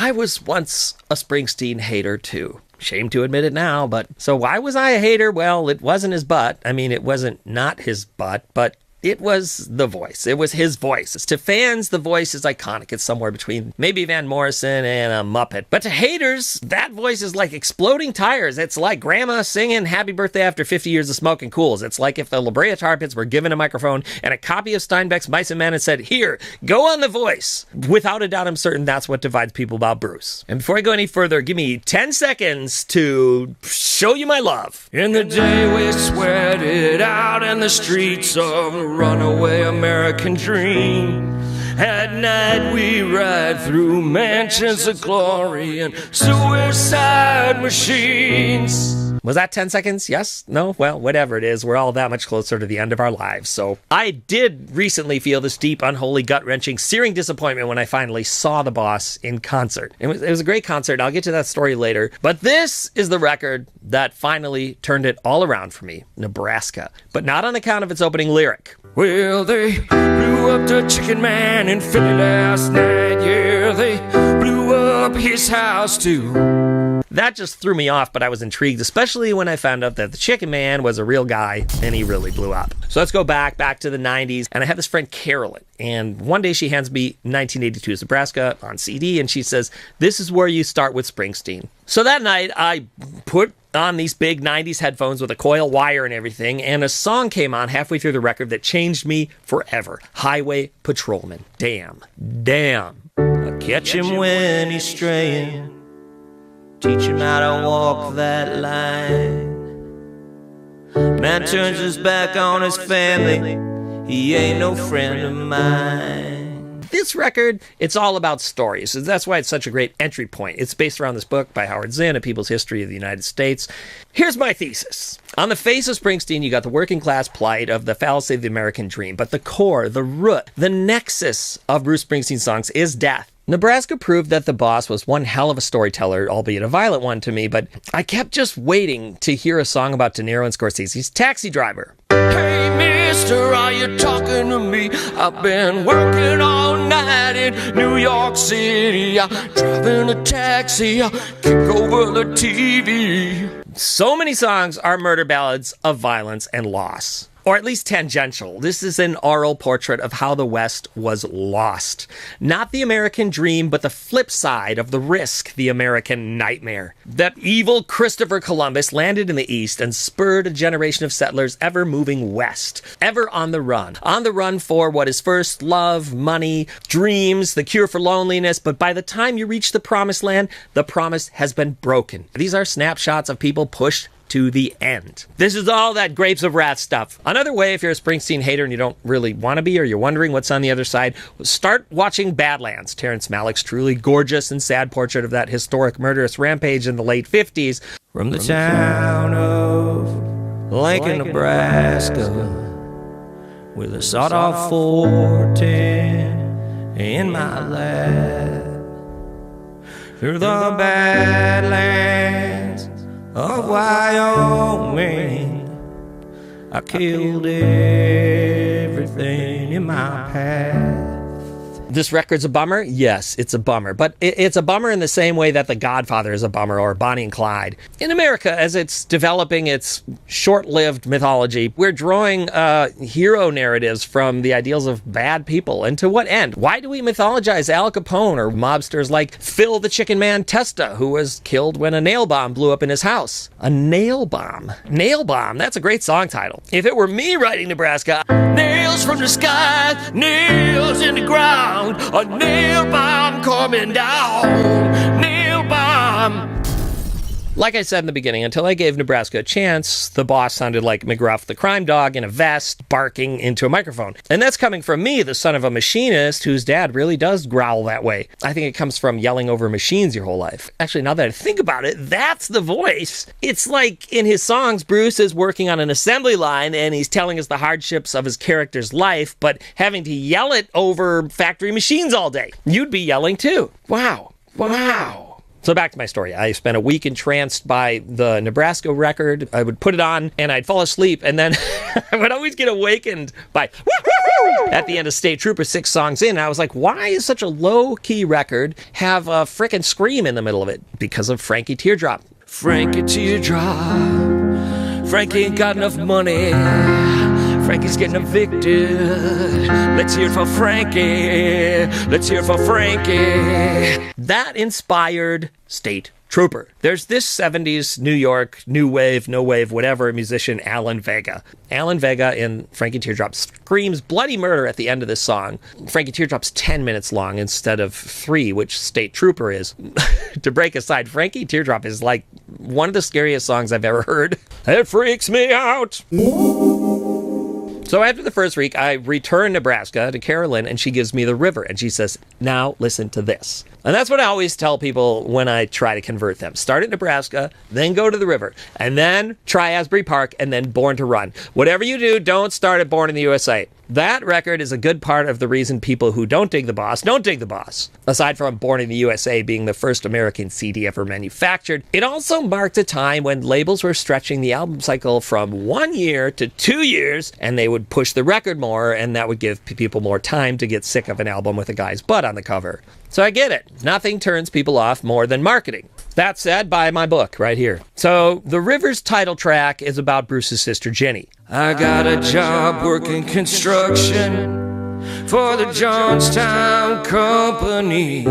I was once a Springsteen hater too. Shame to admit it now, but so why was I a hater? Well, it wasn't his butt. I mean, it wasn't not his butt, but it was the voice. It was his voice. To fans, the voice is iconic. It's somewhere between maybe Van Morrison and a Muppet. But to haters, that voice is like exploding tires. It's like grandma singing Happy Birthday after 50 years of smoking cools. It's like if the La Brea Tar Pits were given a microphone and a copy of Steinbeck's Mice and Men and said, here, go on The Voice. Without a doubt, I'm certain that's what divides people about Bruce. And before I go any further, give me 10 seconds to show you my love. In the day we sweat it out in the streets of a runaway American dream. At night we ride through mansions of glory and suicide machines. Was that 10 seconds? Yes? No? Well, whatever it is, we're all that much closer to the end of our lives. So I did recently feel this deep, unholy, gut-wrenching, searing disappointment when I finally saw the Boss in concert. It was a great concert. I'll get to that story later. But this is the record that finally turned it all around for me, Nebraska. But not on account of its opening lyric. Well, they blew up the chicken man in Philly last night. Yeah, they blew up his house too. That just threw me off, but I was intrigued, especially when I found out that the Chicken Man was a real guy and he really blew up. So let's go back to the 90s, and I had this friend Carolyn, and one day she hands me 1982's Nebraska on CD, and she says, this is where you start with Springsteen. So that night, I put on these big 90s headphones with a coil wire and everything, and a song came on halfway through the record that changed me forever. Highway Patrolman. Damn. I catch him when he's straying, teach him how to walk that line. Man turns his back on his family, he ain't no friend of mine. This record, it's all about stories. That's why it's such a great entry point. It's based around this book by Howard Zinn, A People's History of the United States. Here's my thesis. On the face of Springsteen, you got the working class plight of the fallacy of the American dream. But the core, the root, the nexus of Bruce Springsteen's songs is death. Nebraska proved that the Boss was one hell of a storyteller, albeit a violent one to me, but I kept just waiting to hear a song about De Niro and Scorsese's Taxi Driver. Hey, mister, are you talking to me? I've been working all night in New York City. I'm driving a taxi, I kick over the TV. So many songs are murder ballads of violence and loss. Or at least tangential. This is an oral portrait of how the West was lost. Not the American dream, but the flip side of the risk, the American nightmare. That evil Christopher Columbus landed in the East and spurred a generation of settlers ever moving west, ever on the run. On the run for what is first love, money, dreams, the cure for loneliness, but by the time you reach the promised land, the promise has been broken. These are snapshots of people pushed to the end. This is all that Grapes of Wrath stuff. Another way, if you're a Springsteen hater and you don't really want to be, or you're wondering what's on the other side, start watching Badlands, Terrence Malick's truly gorgeous and sad portrait of that historic murderous rampage in the late 50s. From the town of Lincoln, Nebraska, with a sawed-off 410 in my lap, through the Badlands of Wyoming, I killed everything in my path. This record's a bummer? Yes, it's a bummer. But it's a bummer in the same way that The Godfather is a bummer, or Bonnie and Clyde. In America, as it's developing its short-lived mythology, we're drawing hero narratives from the ideals of bad people. And to what end? Why do we mythologize Al Capone or mobsters like Phil the Chicken Man Testa, who was killed when a nail bomb blew up in his house? A nail bomb. Nail bomb. That's a great song title. If it were me writing Nebraska, nails from the sky, nails in the ground, a nail bomb coming down, nail bomb. Like I said in the beginning, until I gave Nebraska a chance, the Boss sounded like McGruff the crime dog in a vest barking into a microphone. And that's coming from me, the son of a machinist whose dad really does growl that way. I think it comes from yelling over machines your whole life. Actually, now that I think about it, that's the voice. It's like in his songs, Bruce is working on an assembly line and he's telling us the hardships of his character's life, but having to yell it over factory machines all day. You'd be yelling too. Wow. So back to my story. I spent a week entranced by the Nebraska record. I would put it on and I'd fall asleep, and then I would always get awakened by at the end of State Trooper 6 songs in. I was like, why is such a low-key record have a frickin' scream in the middle of it? Because of Frankie Teardrop. Frankie Teardrop, Frankie ain't got enough money, Frankie's getting evicted. Let's hear it for Frankie. Let's hear it for Frankie. That inspired State Trooper. There's this 70s New York, new wave, no wave, whatever musician, Alan Vega. Alan Vega in Frankie Teardrop screams bloody murder at the end of this song. Frankie Teardrop's 10 minutes long instead of 3, which State Trooper is. To break aside, Frankie Teardrop is like one of the scariest songs I've ever heard. It freaks me out. So after the first week, I return Nebraska to Carolyn, and she gives me the river, and she says, now listen to this. And that's what I always tell people when I try to convert them. Start at Nebraska, then go to the river, and then try Asbury Park, and then Born to Run. Whatever you do, don't start at Born in the USA. That record is a good part of the reason people who don't dig the boss don't dig the boss. Aside from Born in the USA being the first American CD ever manufactured, it also marked a time when labels were stretching the album cycle from 1 year to 2 years, and they would push the record more, and that would give people more time to get sick of an album with a guy's butt on the cover. So I get it. Nothing turns people off more than marketing. That said, buy my book right here. So The River's title track is about Bruce's sister Jenny. I got a job working construction for the Johnstown Company,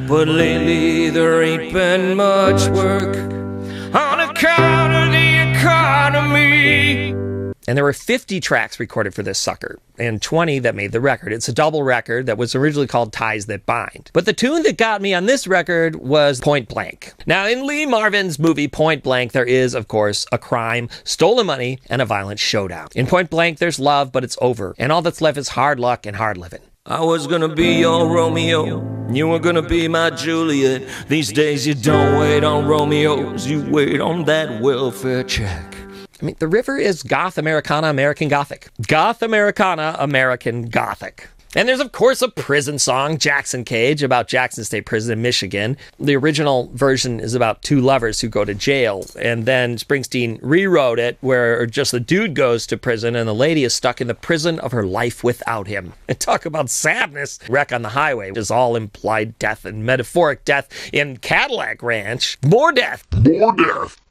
but lately there ain't been much work on account of the economy. And there were 50 tracks recorded for this sucker, and 20 that made the record. It's a double record that was originally called Ties That Bind. But the tune that got me on this record was Point Blank. Now, in Lee Marvin's movie Point Blank, there is, of course, a crime, stolen money, and a violent showdown. In Point Blank, there's love, but it's over, and all that's left is hard luck and hard living. I was gonna be your Romeo, you were gonna be my Juliet. These days you don't wait on Romeos, you wait on that welfare check. I mean, the river is goth Americana, American Gothic. Goth Americana, American Gothic. And there's, of course, a prison song, Jackson Cage, about Jackson State Prison in Michigan. The original version is about two lovers who go to jail. And then Springsteen rewrote it where just the dude goes to prison and the lady is stuck in the prison of her life without him. And talk about sadness. Wreck on the Highway is all implied death and metaphoric death. In Cadillac Ranch, more death. More death.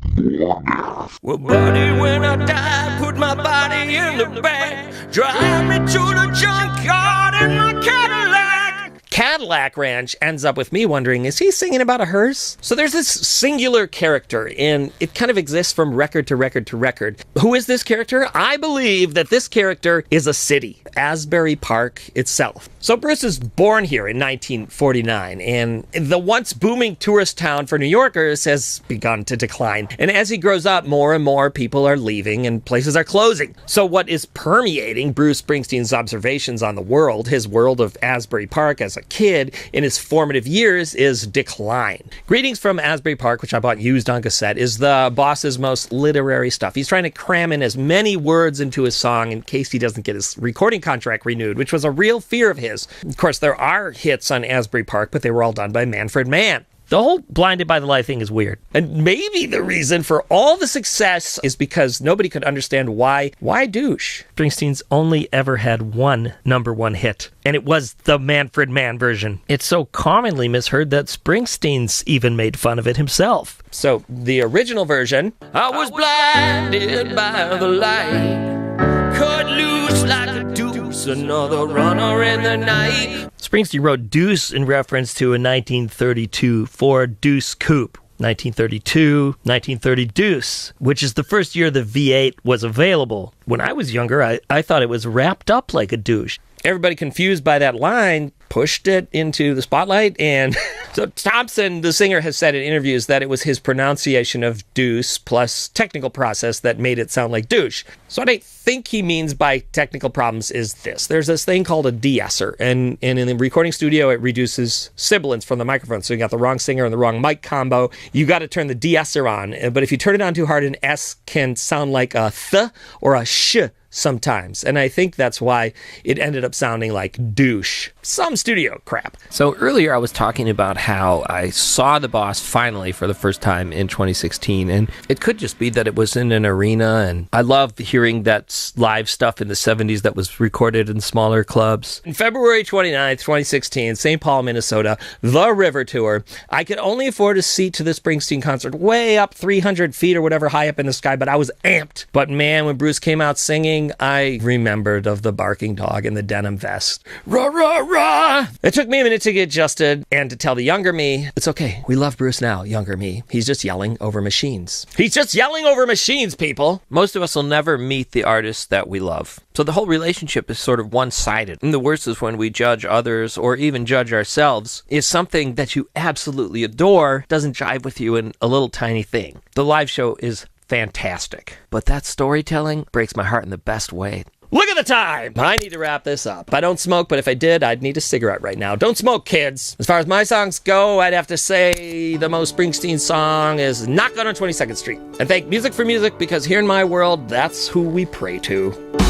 Well, buddy, when I die, put my body in the bag, drive me to the junkyard in my Cadillac. Cadillac Ranch ends up with me wondering, is he singing about a hearse? So there's this singular character, and it kind of exists from record to record to record. Who is this character? I believe that this character is a city, Asbury Park itself. So Bruce is born here in 1949, and the once booming tourist town for New Yorkers has begun to decline. And as he grows up, more and more people are leaving and places are closing. So what is permeating Bruce Springsteen's observations on the world, his world of Asbury Park as a kid in his formative years, is decline. Greetings from Asbury Park, which I bought used on cassette, is the boss's most literary stuff. He's trying to cram in as many words into his song in case he doesn't get his recording contract renewed, which was a real fear of his. Of course, there are hits on Asbury Park, but they were all done by Manfred Mann. The whole Blinded by the Light thing is weird. And maybe the reason for all the success is because nobody could understand why douche. Springsteen's only ever had one #1 hit, and it was the Manfred Mann version. It's so commonly misheard that Springsteen's even made fun of it himself. So the original version, I was blinded by the light, cut loose like a deuce, another runner in the night. Springsteen wrote Deuce in reference to a 1932 Ford Deuce Coupe. 1932, 1930 Deuce, which is the first year the V8 was available. When I was younger, I thought it was wrapped up like a douche. Everybody confused by that line pushed it into the spotlight, and so Thompson, the singer, has said in interviews that it was his pronunciation of deuce plus technical process that made it sound like douche. So what I think he means by technical problems is this. There's this thing called a de-esser, and in the recording studio, it reduces sibilance from the microphone. So you got the wrong singer and the wrong mic combo. You got to turn the de-esser on, but if you turn it on too hard, an S can sound like a th or a sh sometimes, and I think that's why it ended up sounding like douche. some studio crap. So earlier I was talking about how I saw the boss finally for the first time in 2016, and it could just be that it was in an arena, and I love hearing that live stuff in the 70s that was recorded in smaller clubs. In February 29th, 2016, St. Paul, Minnesota, the River Tour. I could only afford a seat to this Springsteen concert way up 300 feet or whatever high up in the sky, but I was amped. But man, when Bruce came out singing, I remembered of the barking dog in the denim vest. Rah, rah, rah! It took me a minute to get adjusted and to tell the younger me, it's okay, we love Bruce now, younger me. He's just yelling over machines. He's just yelling over machines, people! Most of us will never meet the artists that we love. So the whole relationship is sort of one-sided. And the worst is when we judge others or even judge ourselves if something that you absolutely adore doesn't jive with you in a little tiny thing. The live show is fantastic, but that storytelling breaks my heart in the best way. Look at the time! I need to wrap this up. I don't smoke, but if I did, I'd need a cigarette right now. Don't smoke, kids! As far as my songs go, I'd have to say the most Springsteen song is Knock on 22nd Street. And thank Music for Music, because here in my world, that's who we pray to.